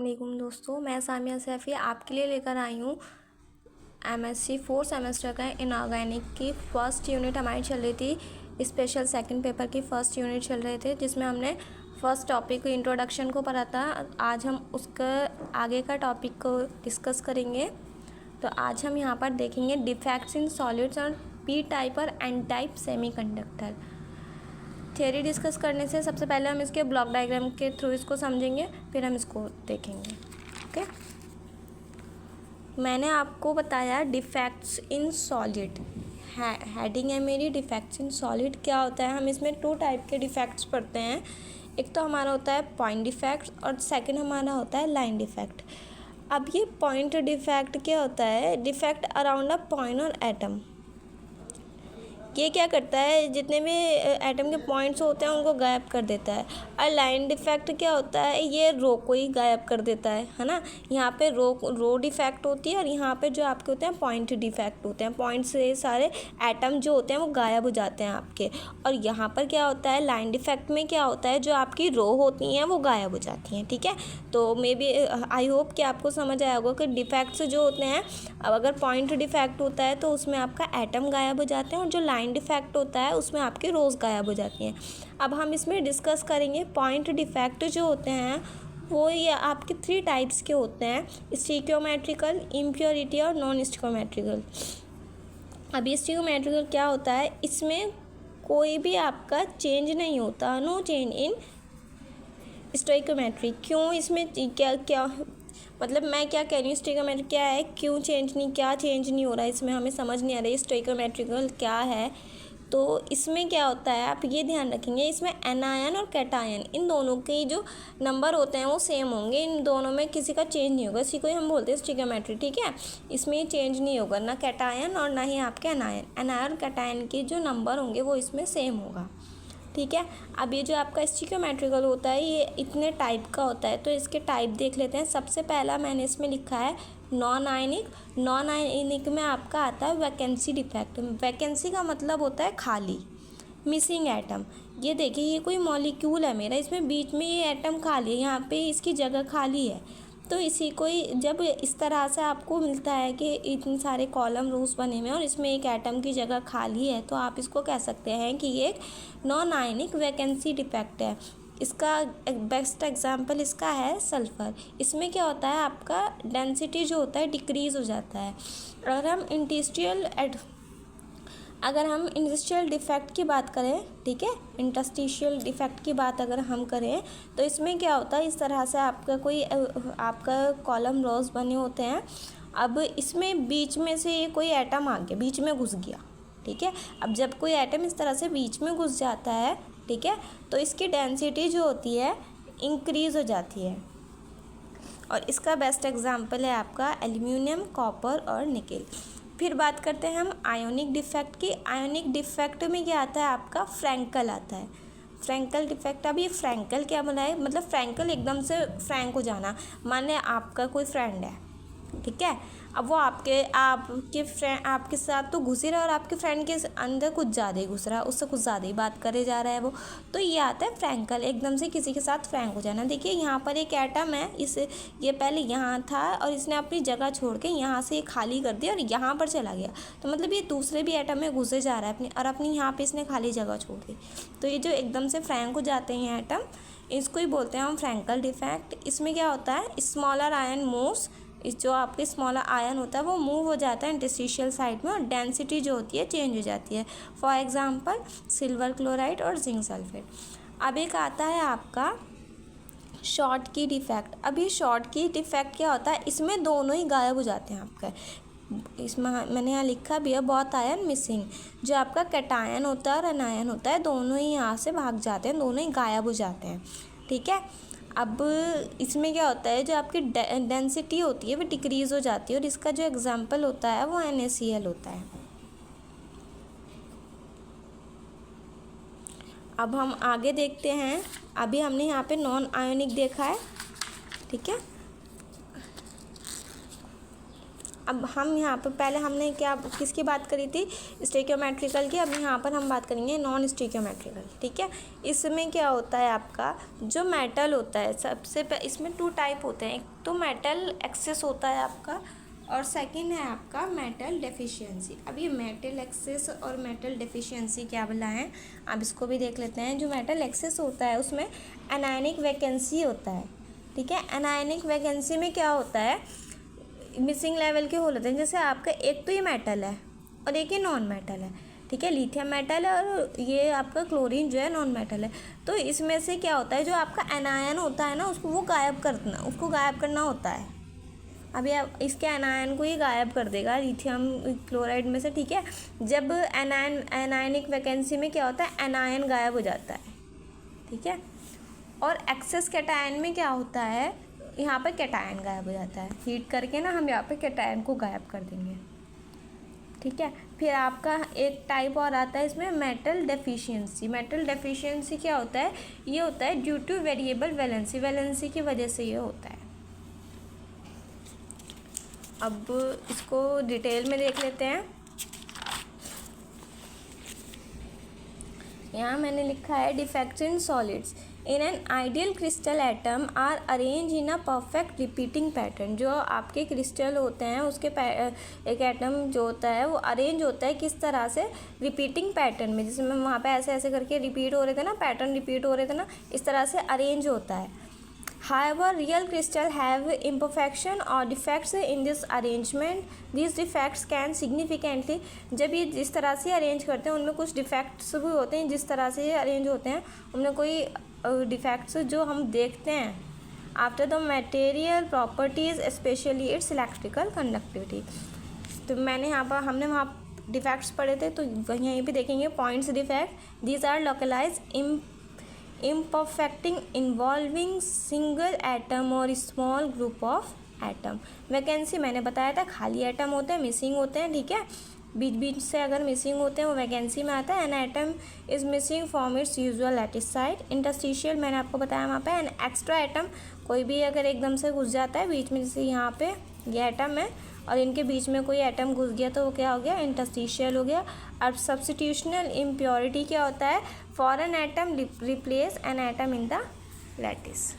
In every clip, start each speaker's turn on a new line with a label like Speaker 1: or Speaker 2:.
Speaker 1: वालेकुम दोस्तों, मैं सामिया सैफ़ी आपके लिए लेकर आई हूँ एमएससी 4 सेमेस्टर का इनऑर्गेनिक की फ़र्स्ट यूनिट हमारी चल रही थी। स्पेशल सेकंड पेपर की फ़र्स्ट यूनिट चल रहे थे जिसमें हमने फ़र्स्ट टॉपिक को इंट्रोडक्शन को पढ़ा था। आज हम उसका आगे का टॉपिक को डिस्कस करेंगे। तो आज हम यहाँ पर देखेंगे डिफेक्ट्स इन सॉलिड्स और पी टाइप और N type semiconductor. Theory discuss करने से सबसे पहले हम इसके ब्लॉक डायग्राम के थ्रू इसको समझेंगे, फिर हम इसको देखेंगे। ओके, मैंने आपको बताया डिफेक्ट्स इन सॉलिड, हेडिंग है मेरी डिफेक्ट्स इन सॉलिड। क्या होता है, हम इसमें 2 टाइप के डिफेक्ट्स पढ़ते हैं। एक तो हमारा होता है पॉइंट डिफेक्ट और सेकंड हमारा होता है लाइन डिफेक्ट। अब ये पॉइंट डिफेक्ट क्या होता है, डिफेक्ट अराउंड अ पॉइंट और एटम। ये क्या करता है, जितने भी एटम के पॉइंट्स होते हैं उनको गायब कर देता है। और लाइन डिफेक्ट क्या होता है, ये रो को ही गायब कर देता है ना। यहाँ पे रो डिफेक्ट होती है और यहाँ पे जो आपके होते हैं पॉइंट डिफेक्ट होते हैं। पॉइंट से सारे एटम जो होते हैं वो गायब हो जाते हैं आपके। और यहाँ पर क्या होता है, लाइन डिफेक्ट में क्या होता है, जो आपकी रो होती हैं वो गायब हो जाती हैं। ठीक है, तो मे बी आई होप कि आपको समझ आया होगा कि डिफेक्ट्स जो होते हैं, अब अगर पॉइंट डिफेक्ट होता है तो उसमें आपका एटम गायब हो जाते हैं और जो लाइन डिफेक्ट होता है उसमें आपकी रोज गायब हो जाती हैं। अब हम इसमें डिस्कस करेंगे पॉइंट डिफेक्ट जो होते हैं वो ये आपके 3 टाइप्स के होते हैं, स्टिकियोमेट्रिकल, इम्प्योरिटी और नॉन स्टिकियोमेट्रिकल। अब स्टिकियोमेट्रिकल क्या होता है, इसमें कोई भी आपका चेंज नहीं होता, नो चेंज इन स्टोइकोमेट्री। क्यों, इसमें क्या मतलब मैं क्या कह रही हूँ, स्टोइकोमेट्री क्या है, क्यों क्या चेंज नहीं हो रहा है, इसमें हमें समझ नहीं आ रही स्टोइकोमेट्रिकल क्या है। तो इसमें क्या होता है, आप ये ध्यान रखेंगे, इसमें एनायन और कैटायन इन दोनों के जो नंबर होते हैं वो सेम होंगे। इन दोनों में किसी का चेंज नहीं होगा, इसी को ही हम बोलते हैं स्टिकियोमेट्री। ठीक है, इसमें चेंज नहीं होगा, ना कैटायन और ना ही आपके एनायन और कैटायन के जो नंबर होंगे वो इसमें सेम होगा। ठीक है, अब ये जो आपका स्टिकियोमेट्रिकल होता है ये इतने टाइप का होता है, तो इसके टाइप देख लेते हैं। सबसे पहला मैंने इसमें लिखा है नॉन आयनिक। नॉन आयनिक में आपका आता है वैकेंसी डिफेक्ट। वैकेंसी का मतलब होता है खाली, मिसिंग एटम। ये देखिए, ये कोई मॉलिक्यूल है मेरा, इसमें बीच में ये एटम खाली है, यहाँ पे इसकी जगह खाली है। तो इसी को ही जब इस तरह से आपको मिलता है कि इतने सारे कॉलम रोज बने हुए हैं और इसमें एक एटम की जगह खाली है, तो आप इसको कह सकते हैं कि ये एक नॉन आयनिक वैकेंसी डिफेक्ट है। इसका बेस्ट एग्जांपल इसका है सल्फ़र। इसमें क्या होता है, आपका डेंसिटी जो होता है डिक्रीज़ हो जाता है। अगर हम इंडस्ट्रियल डिफेक्ट की बात करें, ठीक है, इंटरस्टिशियल डिफेक्ट की बात अगर हम करें तो इसमें क्या होता है, इस तरह से आपका कॉलम रोज बने होते हैं। अब इसमें बीच में से ये कोई एटम आ गया, बीच में घुस गया। ठीक है, अब जब कोई एटम इस तरह से बीच में घुस जाता है, ठीक है, तो इसकी डेंसिटी जो होती है इंक्रीज़ हो जाती है। और इसका बेस्ट एग्जाम्पल है आपका एल्यूमिनियम, कॉपर और निकेल। फिर बात करते हैं हम आयोनिक डिफेक्ट की। आयोनिक डिफेक्ट में क्या आता है, आपका फ्रैंकल आता है। Frenkel defect. अब ये फ्रैंकल क्या बोला है, मतलब फ्रैंकल एकदम से फ्रैंक हो जाना। माने आपका कोई फ्रेंड है, ठीक है, अब वो आपके साथ तो घुस ही रहा है और आपके फ्रेंड के अंदर कुछ ज़्यादा ही घुस रहा है, उससे कुछ ज़्यादा ही बात करे जा रहा है वो, तो ये आता है फ्रैंकल, एकदम से किसी के साथ फ्रैंक हो जाना। देखिए यहाँ पर एक एटम है, ये पहले यहाँ था और इसने अपनी जगह छोड़ के यहाँ से खाली कर दिया और यहाँ पर चला गया, तो मतलब ये दूसरे भी एटम में घुसे जा रहा है अपनी यहाँ पर इसने खाली जगह छोड़ दी। तो ये जो एकदम से फ्रैंक हो जाते हैं एटम, इसको ही बोलते हैं हम फ्रैंकल डिफेक्ट। इसमें क्या होता है, स्मॉलर आयन मूव्स, इस जो आपके स्मॉलर आयन होता है वो मूव हो जाता है इंटरस्टिशियल साइड में और डेंसिटी जो होती है चेंज हो जाती है। फॉर एग्जांपल सिल्वर क्लोराइड और जिंक सल्फेट। अब एक आता है आपका शॉर्ट की डिफेक्ट। अब ये शॉर्ट की डिफेक्ट क्या होता है, इसमें दोनों ही गायब हो जाते हैं आपका। इसमें मैंने यहाँ लिखा भी है बहुत आयन मिसिंग। जो आपका कैटायन होता है और एनायन होता है दोनों ही यहाँ से भाग जाते हैं, दोनों ही गायब हो जाते हैं। ठीक है, अब इसमें क्या होता है, जो आपकी डेंसिटी होती है वो डिक्रीज़ हो जाती है और इसका जो एग्जांपल होता है वो NaCl होता है। अब हम आगे देखते हैं। अभी हमने यहाँ पे नॉन आयोनिक देखा है, ठीक है। अब हम यहाँ पर पहले हमने क्या किसकी बात करी थी, स्टेकियोमेट्रिकल की। अब यहाँ पर हम बात करेंगे नॉन स्टेकियोमेट्रिकल, ठीक है। इसमें क्या होता है आपका जो मेटल होता है, इसमें 2 टाइप होते हैं। एक तो मेटल एक्सेस होता है आपका, और सेकंड है आपका मेटल डेफिशिएंसी। अब ये मेटल एक्सेस और मेटल डेफिशिएंसी क्या बोला है, अब इसको भी देख लेते हैं। जो मेटल एक्सेस होता है उसमें एनायनिक वैकेंसी होता है, ठीक है। एनायनिक वैकेंसी में क्या होता है, मिसिंग लेवल के होल होते हैं। जैसे आपका एक तो ये मेटल है और एक ये नॉन मेटल है, ठीक है। लिथियम मेटल है और ये आपका क्लोरीन जो है नॉन मेटल है। तो इसमें से क्या होता है, जो आपका एनायन होता है ना, उसको गायब करना होता है। अभी आप इसके एनायन को ही गायब कर देगा लिथियम क्लोराइड में से, ठीक है। जब एनायनिक वैकेंसी में क्या होता है, एनायन गायब हो जाता है, ठीक है। और एक्सेस कैटायन में क्या होता है, यहाँ पर कैटायन गायब हो जाता है। हीट करके ना हम यहाँ पे कैटायन को गायब कर देंगे, ठीक है। फिर आपका एक टाइप और आता है इसमें मेटल डेफिशिएंसी। मेटल डेफिशिएंसी क्या होता है, ये होता है ड्यू टू वेरिएबल वैलेंसी की वजह से ये होता है। अब इसको डिटेल में देख लेते हैं। यहाँ मैंने लिखा है defects in solids in an ideal crystal atom are arrange in a perfect repeating pattern. जो आपके क्रिस्टल होते हैं उसके एक एटम जो होता है वो अरेंज होता है किस तरह से, रिपीटिंग पैटर्न में। जिसमें वहाँ पे ऐसे ऐसे करके रिपीट हो रहे थे ना, पैटर्न रिपीट हो रहे थे ना, इस तरह से अरेंज होता है। However, real crystals have imperfection or defects in this arrangement. These defects can significantly, जब ये जिस तरह से अरेंज करते हैं उनमें कुछ डिफेक्ट्स भी होते हैं। जिस तरह से ये अरेंज होते हैं उनमें कोई डिफेक्ट्स जो हम देखते हैं after the material properties specially it's electrical conductivity. तो हमने वहाँ डिफेक्ट्स पढ़े थे, तो यहीं पे देखेंगे points defect. These are localize imperfecting involving single atom or small group of atom। Vacancy मैंने बताया था खाली एटम होते हैं, मिसिंग होते हैं, ठीक है। बीच बीच से अगर मिसिंग होते हैं वो वैकेंसी में आता है। An atom is missing from its usual lattice side. Interstitial मैंने आपको बताया वहाँ पे एन एक्स्ट्रा एटम, कोई भी अगर एकदम से घुस जाता है बीच में, जैसे यहाँ पे ये एटम है और इनके बीच में कोई एटम घुस गया तो वो क्या हो गया, इंटरस्टिशियल हो गया। अब सब्स्टिट्यूशनल इम्प्योरिटी क्या होता है, foreign atom replace an atom in the lattice.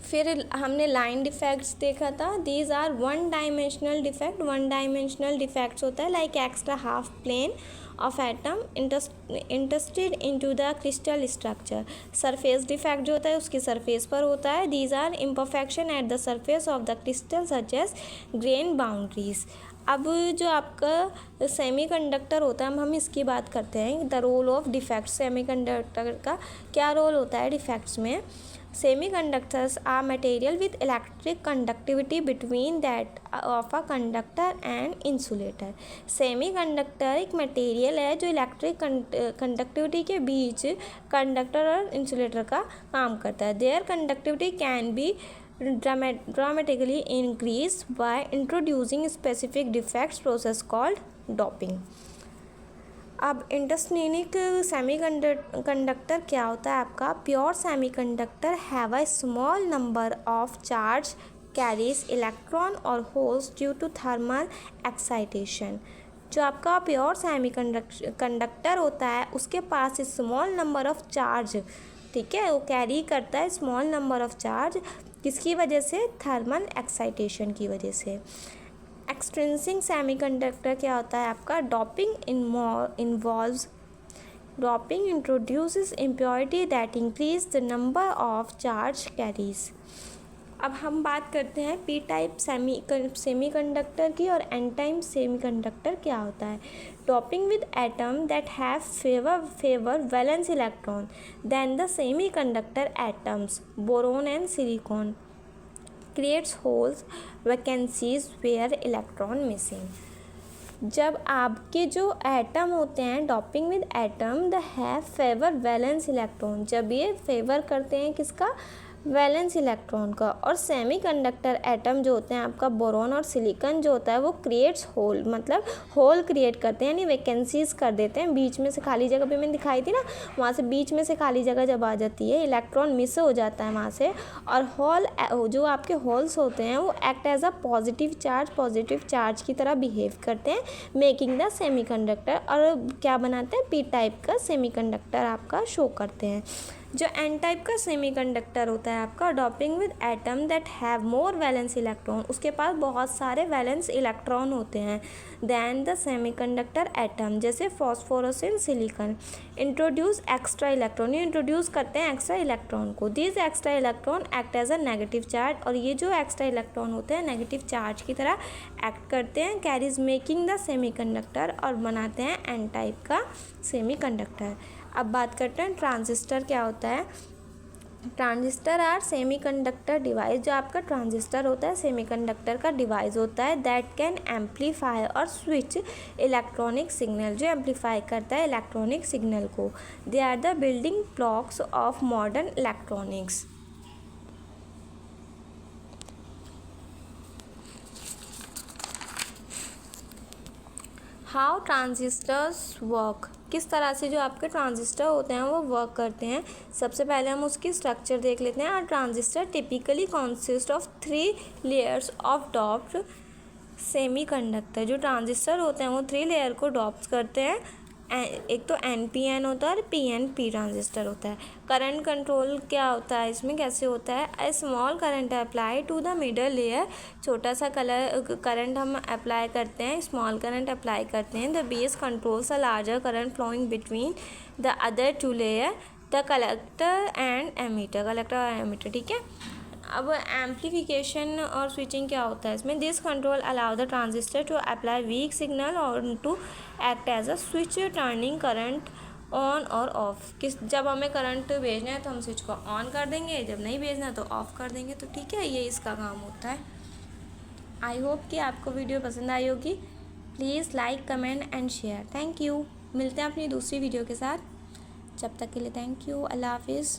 Speaker 1: फिर हमने लाइन डिफेक्ट्स देखा था। These are one dimensional defect. One dimensional defects होता है like extra half plane of atom interested into the crystal structure. Surface defect जो होता है उसकी सरफेस पर होता है। These are imperfection at the surface of the crystal such as grain boundaries. अब जो आपका सेमीकंडक्टर होता है, हम इसकी बात करते हैं, the role of defects. Semiconductor का क्या रोल होता है डिफेक्ट्स में। Semiconductors are material with electric conductivity between that of a conductor and insulator। Semiconductor एक मटेरियल है जो इलेक्ट्रिक कंडक्टिविटी के बीच कंडक्टर और इंसुलेटर का काम करता है। Their conductivity can be dramatically increased by introducing specific defects process called doping। अब इंटरस्टेनिक सेमीकंडक्टर क्या होता है आपका, pure semiconductor have a small number of charge carriers electron और holes due to thermal excitation. जो आपका प्योर सेमीकंडक्टर होता है उसके पास स्मॉल नंबर ऑफ चार्ज, ठीक है, वो कैरी करता है स्मॉल नंबर ऑफ चार्ज, किसकी वजह से, थर्मल एक्साइटेशन की वजह से। एक्सट्रिंसिक सेमीकंडक्टर क्या होता है आपका, doping involves doping introduces impurity that increase the number of charge carries. अब हम बात करते हैं पी टाइप सेमीकंडक्टर की और एन टाइप सेमीकंडक्टर क्या होता है। Doping with atom that have fewer valence electron than the semiconductor atoms boron and silicon creates holes vacancies where electron missing। जब आपके जो एटम होते हैं doping with atom the have fewer valence electron, जब ये फेवर करते हैं किसका, वैलेंस इलेक्ट्रॉन का। और सेमीकंडक्टर एटम जो होते हैं आपका बोरॉन और सिलिकॉन जो होता है वो क्रिएट्स होल, मतलब होल क्रिएट करते हैं, यानी वैकेंसीज कर देते हैं। बीच में से खाली जगह भी मैंने दिखाई थी ना, वहाँ से बीच में से खाली जगह जब आ जाती है इलेक्ट्रॉन मिस हो जाता है वहाँ से, और होल जो आपके होल्स होते हैं वो act as a positive charge की तरह बिहेव करते हैं, मेकिंग द सेमीकंडक्टर, और क्या बनाते हैं पी टाइप का सेमीकंडक्टर आपका शो करते हैं। जो एन टाइप का सेमीकंडक्टर होता है आपका doping with atom that have more valence electron, उसके पास बहुत सारे वैलेंस इलेक्ट्रॉन होते हैं दैन द सेमीकंडक्टर एटम, जैसे phosphorus in silicon. Introduce extra electron, ये इंट्रोड्यूस करते हैं एक्स्ट्रा इलेक्ट्रॉन को। This extra electron act as a negative charge, और ये जो एक्स्ट्रा इलेक्ट्रॉन होते हैं नेगेटिव चार्ज की तरह एक्ट करते हैं, कैरीज मेकिंग द सेमीकंडक्टर, और बनाते हैं एन टाइप का सेमीकंडक्टर। अब बात करते हैं ट्रांजिस्टर क्या होता है। ट्रांजिस्टर आर सेमीकंडक्टर डिवाइस, जो आपका ट्रांजिस्टर होता है सेमीकंडक्टर का डिवाइस होता है दैट कैन एम्पलीफाई और स्विच इलेक्ट्रॉनिक सिग्नल, जो एम्पलीफाई करता है इलेक्ट्रॉनिक सिग्नल को। They are the building blocks of modern electronics. How transistors work, किस तरह से जो आपके ट्रांजिस्टर होते हैं वो वर्क करते हैं। सबसे पहले हम उसकी स्ट्रक्चर देख लेते हैं। Transistor typically consist of 3 layers of doped semiconductor, जो ट्रांजिस्टर होते हैं वो 3 लेयर को डॉप्ट करते हैं। एक तो NPN होता है और PNP ट्रांजिस्टर होता है। करंट कंट्रोल क्या होता है इसमें, कैसे होता है, a small current apply to the middle layer, छोटा सा करंट हम अप्लाई करते हैं, स्मॉल करंट अप्लाई करते हैं। The base controls a larger current flowing between the other 2 layer, the collector and emitter, ठीक है। अब एम्पलीफिकेशन और स्विचिंग क्या होता है इसमें, this control allow the transistor to apply weak signal और to act as a switch turning current on और ऑफ। जब हमें करंट भेजना है तो हम स्विच को ऑन कर देंगे, जब नहीं भेजना है तो ऑफ कर देंगे। तो ठीक है, ये इसका काम होता है। आई होप कि आपको वीडियो पसंद आई होगी। Please like, comment and share. Thank you. मिलते हैं अपनी दूसरी वीडियो के साथ, जब तक के लिए थैंक यू। अल्लाह हाफिज़।